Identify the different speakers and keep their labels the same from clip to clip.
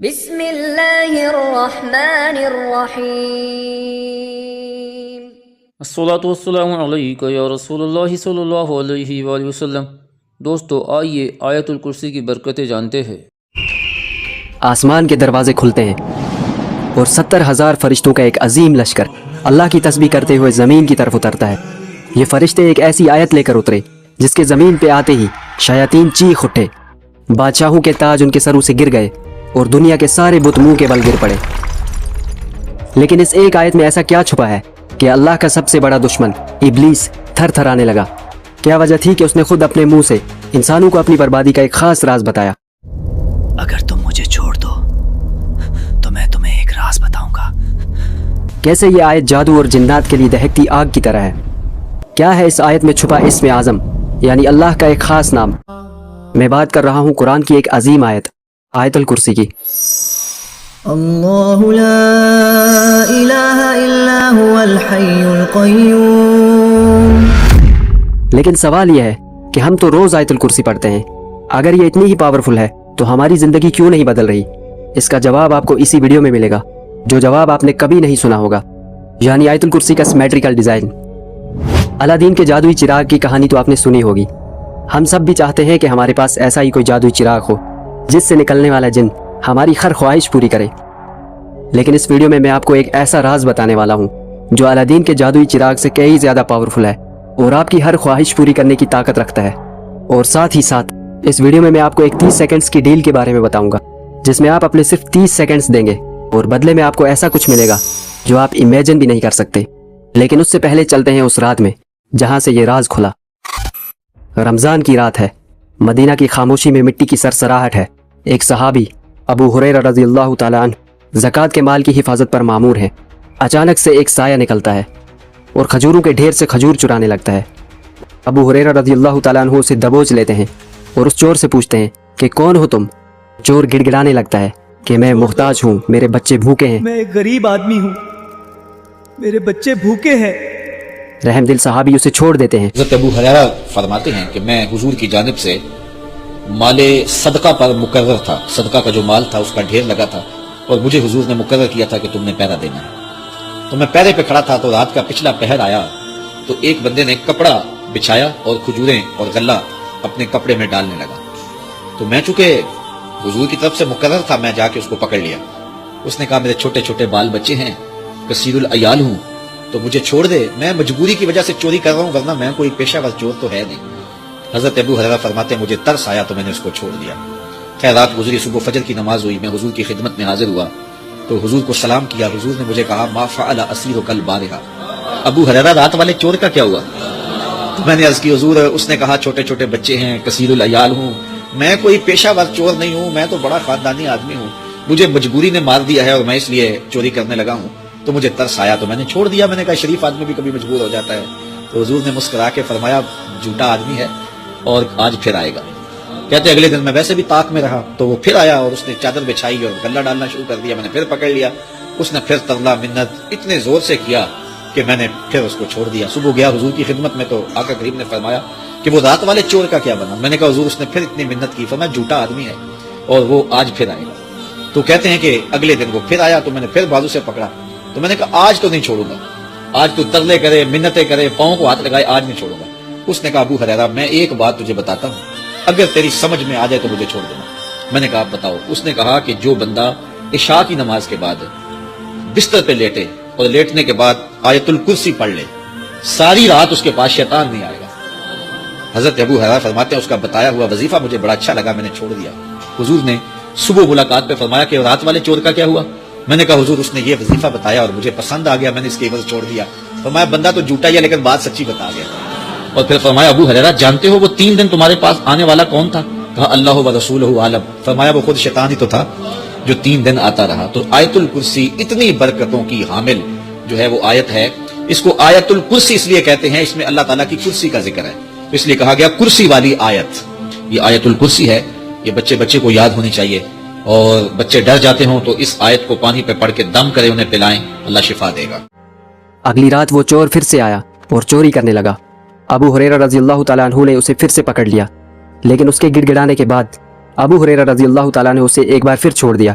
Speaker 1: بسم اللہ الرحمن الرحیم۔
Speaker 2: الصلاۃ والسلام علیک یا رسول اللہ صلی اللہ علیہ وآلہ وسلم۔ دوستو آئیے آیت الکرسی کی برکتیں جانتے ہیں۔
Speaker 3: آسمان کے دروازے کھلتے ہیں اور 70,000 فرشتوں کا ایک عظیم لشکر اللہ کی تسبیح کرتے ہوئے زمین کی طرف اترتا ہے۔ یہ فرشتے ایک ایسی آیت لے کر اترے جس کے زمین پہ آتے ہی شیاطین چیخ اٹھے، بادشاہوں کے تاج ان کے سروں سے گر گئے اور دنیا کے سارے بت منہ کے بل گر پڑے۔ لیکن اس ایک آیت میں ایسا کیا چھپا ہے کہ اللہ کا سب سے بڑا دشمن ابلیس تھر تھر آنے لگا؟ کیا وجہ تھی کہ اس نے خود اپنے منہ سے انسانوں کو اپنی بربادی کا ایک خاص راز بتایا؟
Speaker 4: اگر تم مجھے چھوڑ دو تو میں تمہیں ایک راز بتاؤں گا۔
Speaker 3: کیسے یہ آیت جادو اور جنات کے لیے دہکتی آگ کی طرح ہے؟ کیا ہے اس آیت میں چھپا اسم اعظم یعنی اللہ کا ایک خاص نام؟ میں بات کر رہا ہوں قرآن کی ایک عظیم آیت، آیت الکرسی کی۔
Speaker 5: اللہ لا الہ الا هو الحی القیوم۔
Speaker 3: لیکن سوال یہ ہے کہ ہم تو روز آیت الکرسی پڑھتے ہیں، اگر یہ اتنی ہی پاورفل ہے تو ہماری زندگی کیوں نہیں بدل رہی؟ اس کا جواب آپ کو اسی ویڈیو میں ملے گا، جو جواب آپ نے کبھی نہیں سنا ہوگا، یعنی آیت الکرسی کا سیمیٹریکل ڈیزائن۔ الادین کے جادوئی چراغ کی کہانی تو آپ نے سنی ہوگی۔ ہم سب بھی چاہتے ہیں کہ ہمارے پاس ایسا ہی کوئی جادوئی چراغ ہو جس سے نکلنے والا جن ہماری ہر خواہش پوری کرے۔ لیکن اس ویڈیو میں آپ کو ایک ایسا راز بتانے والا ہوں جو الادین کے جادوئی چراغ سے کئی زیادہ پاورفل ہے اور آپ کی ہر خواہش پوری کرنے کی طاقت رکھتا ہے۔ اور ساتھ ہی ساتھ اس ویڈیو میں آپ کو ایک 30 سیکنڈز کی ڈیل کے بارے میں بتاؤں گا، جس میں آپ اپنے صرف 30 سیکنڈز دیں گے اور بدلے میں آپ کو ایسا کچھ ملے گا جو آپ امیجن بھی نہیں کر سکتے۔ لیکن اس سے پہلے چلتے ہیں اس رات میں جہاں سے یہ راز کھلا۔ رمضان کی رات ہے، مدینہ کی خاموشی میں مٹی کی سرسراہٹ ہے۔ ایک صحابی ابو ہریرہ رضی اللہ تعالیٰ عنہ زکوٰۃ کے مال کی حفاظت پر مامور ہیں۔ اچانک سے ایک سایہ نکلتا ہے اور کھجوروں کے ڈھیر سے کھجور چرانے لگتا ہے۔ ابو ہریرہ رضی اللہ تعالیٰ عنہ اسے دبوچ لیتے ہیں اور اس چور سے پوچھتے ہیں کہ کون ہو تم؟ چور گڑ گڑانے لگتا ہے کہ میں محتاج ہوں، میرے بچے بھوکے ہیں۔
Speaker 4: میں ایک غریب آدمی ہوں، میرے بچے بھوکے ہیں۔
Speaker 3: رحم دل صحابی اسے چھوڑ دیتے ہیں۔
Speaker 6: حضرت ابو ہریرہ فرماتے ہیں کہ میں حضور کی جانب سے مال صدقہ پر مقرر تھا، صدقہ کا جو مال تھا اس کا ڈھیر لگا تھا، اور مجھے حضور نے مقرر کیا تھا کہ تم نے پہرا دینا ہے۔ تو میں پہرے پہ کھڑا تھا تو رات کا پچھلا پہر آیا تو ایک بندے نے کپڑا بچھایا اور کھجوریں اور غلہ اپنے کپڑے میں ڈالنے لگا۔ تو میں چونکہ حضور کی طرف سے مقرر تھا، میں جا کے اس کو پکڑ لیا۔ اس نے کہا میرے چھوٹے چھوٹے بال بچے ہیں، کثیر العیال ہوں، تو مجھے چھوڑ دے، میں مجبوری کی وجہ سے چوری کر رہا ہوں، ورنہ میں کوئی پیشہ ور چور تو ہے نہیں۔ حضرت ابو ہریرہ فرماتے ہیں مجھے ترس آیا تو میں نے اس کو چھوڑ دیا۔ خیر رات گزری، صبح فجر کی نماز ہوئی، میں حضور کی خدمت میں حاضر ہوا تو حضور کو سلام کیا۔ حضور نے مجھے کہا ما فعل اسیرک البارحہ، ابو ہریرہ رات والے چور کا کیا ہوا؟ تو میں نے عرض کی حضور اس نے کہا چھوٹے چھوٹے بچے ہیں، کثیر العیال ہوں، میں کوئی پیشہ ور چور نہیں ہوں، میں تو بڑا خاندانی آدمی ہوں، مجھے مجبوری نے مار دیا ہے اور میں اس لیے چوری کرنے لگا ہوں، تو مجھے ترس آیا تو میں نے چھوڑ دیا۔ میں نے کہا شریف آدمی بھی کبھی مجبور ہو جاتا ہے۔ تو حضور نے مسکرا کے فرمایا جھوٹا آدمی ہے اور آج پھر آئے گا۔ کہتے اگلے دن میں ویسے بھی طاق میں رہا تو وہ پھر آیا اور اس نے چادر بچھائی اور غلہ ڈالنا شروع کر دیا۔ میں نے پھر پکڑ لیا، اس نے پھر ترلا منت اتنے زور سے کیا کہ میں نے پھر اس کو چھوڑ دیا۔ صبح گیا حضور کی خدمت میں تو آقا کریم نے فرمایا کہ وہ رات والے چور کا کیا بنا؟ میں نے کہا حضور اس نے پھر اتنی منت کی، فرمایا جھوٹا آدمی ہے اور وہ آج پھر آئے گا۔ تو کہتے ہیں کہ اگلے دن وہ پھر آیا تو میں نے پھر بازو سے پکڑا، تو میں نے کہا آج تو نہیں چھوڑوں گا، آج تو ترلے کرے منتیں کرے پاؤں کو ہاتھ لگائے، آج نہیں چھوڑوں گا۔ اس نے کہا ابو ہریرہ میں ایک بات تجھے بتاتا ہوں، اگر تیری سمجھ میں آ جائے تو مجھے چھوڑ دینا۔ میں نے کہا آپ بتاؤ۔ اس نے کہا کہ جو بندہ عشاء کی نماز کے بعد بستر پہ لیٹے اور لیٹنے کے بعد آیت الکرسی پڑھ لے، ساری رات اس کے پاس شیطان نہیں آئے گا۔ حضرت ابو ہریرہ فرماتے ہیں اس کا بتایا ہوا وظیفہ مجھے بڑا اچھا لگا، میں نے چھوڑ دیا۔ حضور نے صبح ملاقات پہ فرمایا کہ رات والے چور کا کیا ہوا؟ میں نے کہا حضور اس نے یہ وظیفہ بتایا اور مجھے پسند آ گیا، میں نے اس کے عوض چھوڑ دیا۔ فرمایا بندہ تو جھوٹا ہی ہے لیکن بات سچی بتا گیا۔ اور پھر فرمایا ابو ہریرہ جانتے ہو وہ 3 دن تمہارے پاس آنے والا کون تھا؟ کہا اللہ و رسولہ عالم۔ فرمایا وہ خود شیطان ہی تو تھا جو 3 دن آتا رہا۔ تو آیت الکرسی اتنی برکتوں کی حامل جو ہے وہ آیت ہے، اس کو آیت الکرسی اس لیے کہتے ہیں، اس میں اللہ تعالیٰ کی کرسی کا ذکر ہے، اس لیے کہا گیا کرسی والی آیت۔ یہ آیت الکرسی ہے، یہ بچے کو یاد ہونی چاہیے، اور بچے ڈر جاتے ہوں تو اس آیت کو پانی پہ پڑھ کے دم کرے انہیں پلائیں، اللہ شفا دے گا۔
Speaker 3: اگلی رات وہ چور پھر سے آیا اور چوری کرنے لگا۔ ابو ہریرہ رضی اللہ تعالیٰ عنہ نے اسے پھر سے پکڑ لیا، لیکن اس کے گڑ گڑانے کے بعد ابو ہریرہ رضی اللہ تعالیٰ نے اسے ایک بار پھر چھوڑ دیا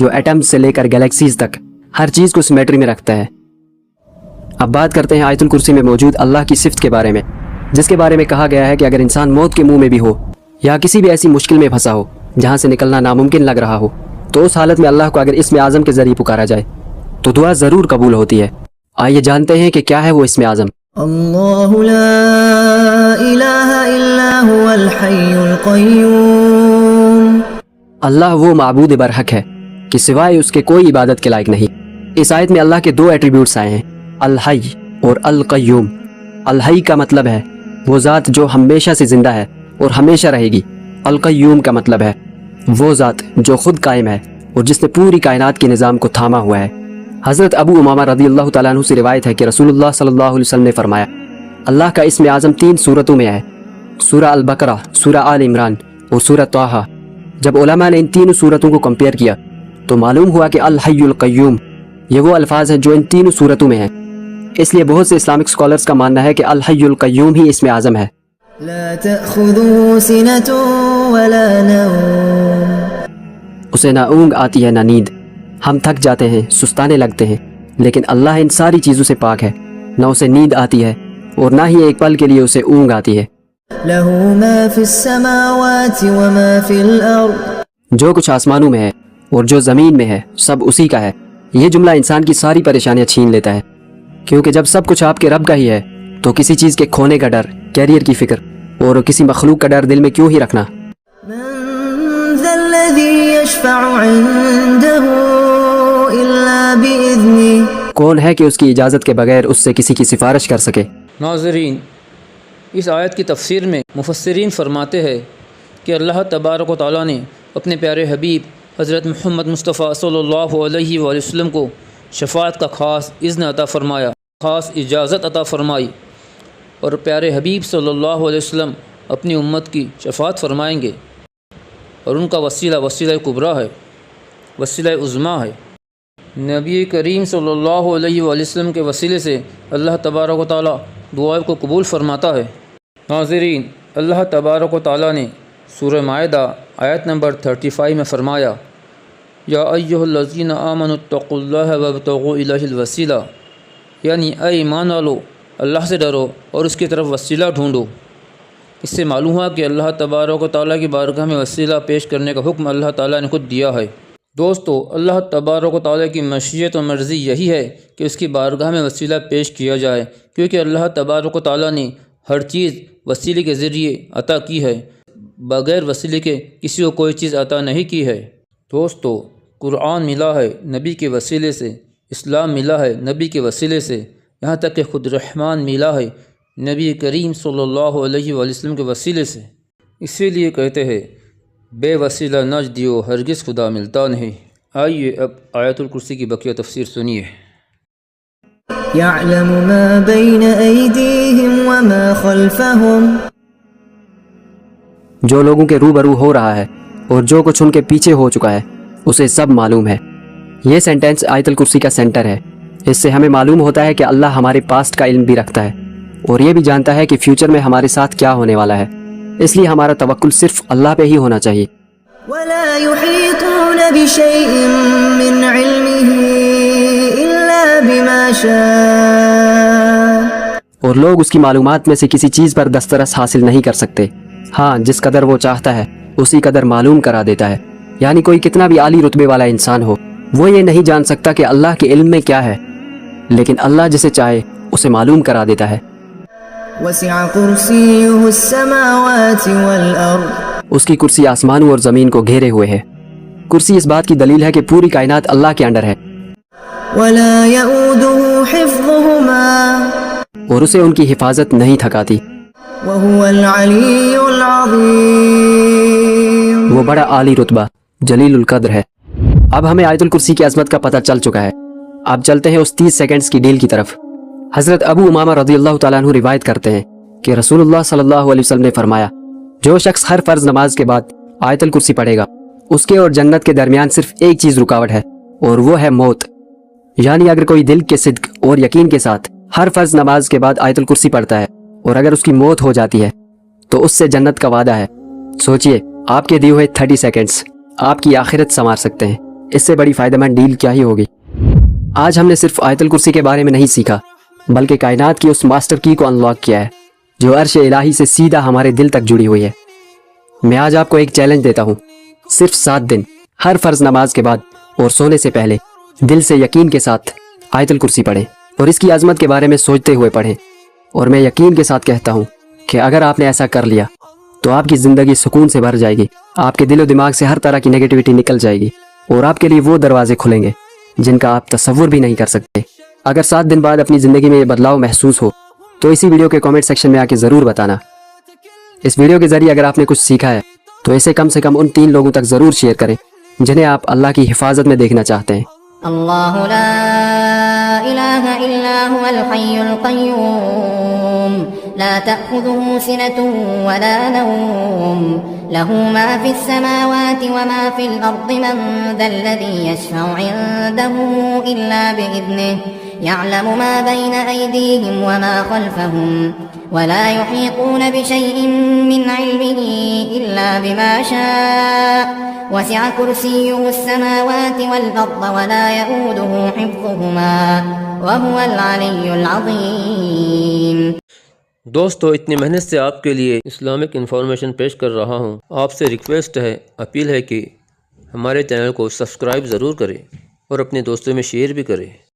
Speaker 3: جو ایٹم سے لے کر گلیکسیز تک ہر چیز کو سمیٹری میں رکھتا ہے۔ اب بات کرتے ہیں آیت الکرسی میں موجود اللہ کی صفت کے بارے میں، جس کے بارے میں کہا گیا ہے کہ اگر انسان موت کے منہ میں بھی ہو یا کسی بھی ایسی مشکل میں پھنسا ہو جہاں سے نکلنا ناممکن لگ رہا ہو، تو اس حالت میں اللہ کو اگر اسم اعظم کے ذریعے پکارا جائے تو دعا ضرور قبول ہوتی ہے۔ آئیے جانتے ہیں کہ کیا ہے وہ اسم اعظم۔
Speaker 5: اللہ لا الہ الا هو الحی القیوم۔
Speaker 3: اللہ وہ معبود برحق ہے کہ سوائے اس کے کوئی عبادت کے لائق نہیں۔ اس آیت میں اللہ کے دو ایٹریبیوٹس آئے ہیں، الحی اور القیوم۔ الحی کا مطلب ہے وہ ذات جو ہمیشہ سے زندہ ہے اور ہمیشہ رہے گی۔ القیوم کا مطلب ہے وہ ذات جو خود قائم ہے اور جس نے پوری کائنات کے نظام کو تھاما ہوا ہے۔ حضرت ابو امامہ رضی اللہ تعالیٰ عنہ سے روایت ہے کہ رسول اللہ صلی اللہ علیہ وسلم نے فرمایا، اللہ کا اسم اعظم 3 صورتوں میں ہے، سورہ البقرہ، سورہ آل عمران اور سورہ طٰہٰ۔ جب علماء نے ان تینوں صورتوں کو کمپیئر کیا تو معلوم ہوا کہ الحی القیوم یہ وہ الفاظ ہیں جو ان تینوں صورتوں میں ہیں۔ اس لیے بہت سے اسلامک اسکالرز کا ماننا ہے کہ الحی القیوم ہی اسم اعظم ہے۔
Speaker 5: لا تأخذه سنة ولا نوم۔
Speaker 3: اسے نہ اونگ آتی ہے نہ نیند۔ ہم تھک جاتے ہیں، سستانے لگتے ہیں، لیکن اللہ ان ساری چیزوں سے پاک ہے۔ نہ اسے نیند آتی ہے اور نہ ہی ایک پل کے لیے اسے اونگ آتی ہے۔
Speaker 5: له ما في السماوات وما في الأرض۔
Speaker 3: جو کچھ آسمانوں میں ہے اور جو زمین میں ہے سب اسی کا ہے۔ یہ جملہ انسان کی ساری پریشانیاں چھین لیتا ہے، کیونکہ جب سب کچھ آپ کے رب کا ہی ہے تو کسی چیز کے کھونے کا ڈر، کیریئر کی فکر اور کسی مخلوق کا ڈر دل میں کیوں ہی رکھنا۔
Speaker 5: من ذا الذي يشفع عنده إلا بإذنه۔
Speaker 3: کون ہے کہ اس کی اجازت کے بغیر اس سے کسی کی سفارش کر سکے۔
Speaker 2: ناظرین، اس آیت کی تفسیر میں مفسرین فرماتے ہیں کہ اللہ تبارک و تعالیٰ نے اپنے پیارے حبیب حضرت محمد مصطفیٰ صلی اللہ علیہ وآلہ وسلم کو شفاعت کا خاص اذن عطا فرمایا، خاص اجازت عطا فرمائی، اور پیارے حبیب صلی اللہ علیہ وسلم اپنی امت کی شفاعت فرمائیں گے، اور ان کا وسیلہ کبریٰ ہے، وسیلہ عظمیٰ ہے۔ نبی کریم صلی اللہ علیہ وآلہ وسلم کے وسیلے سے اللہ تبارک و تعالیٰ دعائیں کو قبول فرماتا ہے۔ ناظرین، اللہ تبارک و تعالیٰ نے سورہ مائدہ آیت نمبر 35 میں فرمایا، یا ایھا الذین آمنوا اتقوا اللہ وابتغوا الیہ الوسیلہ، یعنی اے ایمان والو، اللہ سے ڈرو اور اس کی طرف وسیلہ ڈھونڈو۔ اس سے معلوم ہوا کہ اللہ تبارک و تعالیٰ کی بارگاہ میں وسیلہ پیش کرنے کا حکم اللہ تعالیٰ نے خود دیا ہے۔ دوستو، اللہ تبارک و تعالیٰ کی مشیت و مرضی یہی ہے کہ اس کی بارگاہ میں وسیلہ پیش کیا جائے، کیونکہ اللہ تبارک و تعالیٰ نے ہر چیز وسیلے کے ذریعے عطا کی ہے، بغیر وسیلے کے کسی کو کوئی چیز عطا نہیں کی ہے۔ دوستو، قرآن ملا ہے نبی کے وسیلے سے، اسلام ملا ہے نبی کے وسیلے سے، یہاں تک کہ خود رحمان ملا ہے نبی کریم صلی اللہ علیہ وآلہ وسلم کے وسیلے سے۔ اسی لیے کہتے ہیں بے وسیلہ نج دیو ہرگز خدا ملتا نہیں۔ آئیے اب آیت الکرسی کی بقیہ تفسیر سنیے۔
Speaker 5: يعلم ما بين أيديهم وما خلفهم۔
Speaker 3: جو لوگوں کے روبرو ہو رہا ہے اور جو کچھ ان کے پیچھے ہو چکا ہے اسے سب معلوم ہے۔ یہ سینٹنس آیت الکرسی کا سینٹر ہے۔ اس سے ہمیں معلوم ہوتا ہے کہ اللہ ہمارے پاسٹ کا علم بھی رکھتا ہے اور یہ بھی جانتا ہے کہ فیوچر میں ہمارے ساتھ کیا ہونے والا ہے، اس لیے ہمارا توکل صرف اللہ پہ ہی ہونا چاہیے۔
Speaker 5: ولا يحيطون بشيء من علمه إلا بما شاء۔
Speaker 3: اور لوگ اس کی معلومات میں سے کسی چیز پر دسترس حاصل نہیں کر سکتے، ہاں جس قدر وہ چاہتا ہے اسی قدر معلوم کرا دیتا ہے۔ یعنی کوئی کتنا بھی عالی رتبے والا انسان ہو، وہ یہ نہیں جان سکتا کہ اللہ کے علم میں کیا ہے، لیکن اللہ جسے چاہے اسے معلوم کرا دیتا ہے۔
Speaker 5: وسع كرسيه السماوات والأرض۔
Speaker 3: اس کی کرسی آسمانوں اور زمین کو گھیرے ہوئے ہے۔ کرسی اس بات کی دلیل ہے کہ پوری کائنات اللہ کے انڈر ہے
Speaker 5: ولا يؤوده حفظهما۔
Speaker 3: اور اسے ان کی حفاظت نہیں تھکاتی۔
Speaker 5: وهو العلي العظيم۔
Speaker 3: وہ بڑا عالی رتبہ جلیل القدر ہے۔ اب ہمیں آیت الکرسی کی عظمت کا پتہ چل چکا ہے۔ اب چلتے ہیں اس 30 سیکنڈز کی ڈیل کی طرف۔ حضرت ابو امامہ رضی اللہ تعالیٰ عنہ روایت کرتے ہیں کہ رسول اللہ صلی اللہ علیہ وسلم نے فرمایا، جو شخص ہر فرض نماز کے بعد آیت الکرسی پڑھے گا، اس کے اور جنت کے درمیان صرف ایک چیز رکاوٹ ہے، اور وہ ہے موت۔ یعنی اگر کوئی دل کے صدق اور یقین کے ساتھ ہر فرض نماز کے بعد آیت الکرسی پڑھتا ہے اور اگر اس کی موت ہو جاتی ہے تو اس سے جنت کا وعدہ ہے۔ سوچئے، آپ کے دیے ہوئے 30 سیکنڈز آپ کی آخرت سنوار سکتے ہیں۔ اس سے بڑی فائدہ مند ڈیل کیا ہی ہوگی۔ آج ہم نے صرف آیت الکرسی کے بارے میں نہیں سیکھا، بلکہ کائنات کی اس ماسٹر کی کو انلاک کیا ہے جو عرش الہی سے سیدھا ہمارے دل تک جڑی ہوئی ہے۔ میں آج آپ کو ایک چیلنج دیتا ہوں، صرف 7 دن ہر فرض نماز کے بعد اور سونے سے پہلے دل سے یقین کے ساتھ آیت الکرسی پڑھیں اور اس کی عظمت کے بارے میں سوچتے ہوئے پڑھیں، اور میں یقین کے ساتھ کہتا ہوں کہ اگر آپ نے ایسا کر لیا تو آپ کی زندگی سکون سے بھر جائے گی، آپ کے دل و دماغ سے ہر طرح کی نیگیٹیوٹی نکل جائے گی اور آپ کے لیے وہ دروازے کھلیں گے جن کا آپ تصور بھی نہیں کر سکتے۔ اگر 7 دن بعد اپنی زندگی میں یہ بدلاؤ محسوس ہو تو اسی ویڈیو کے کامنٹ سیکشن میں آ کے ضرور بتانا۔ اس ویڈیو کے ذریعے اگر آپ نے کچھ سیکھا ہے تو اسے کم سے کم ان 3 لوگوں تک ضرور شیئر کریں جنہیں آپ اللہ کی حفاظت میں دیکھنا چاہتے ہیں۔
Speaker 1: اللہ لا الہ الا هو الحی القیوم لا تأخذه سنة ولا نوم له ما في السماوات وما في الأرض من ذا الذي يشفع عنده إلا بإذنه يعلم ما بين أيديهم وما خلفهم ولا يحيطون بشيء من علمه إلا بما شاء وسع كرسيه السماوات والأرض ولا يؤوده حفظهما وهو العلي العظيم۔
Speaker 2: دوستو، اتنی محنت سے آپ کے لیے اسلامک انفارمیشن پیش کر رہا ہوں، آپ سے ریکویسٹ ہے، اپیل ہے کہ ہمارے چینل کو سبسکرائب ضرور کریں اور اپنے دوستوں میں شیئر بھی کریں۔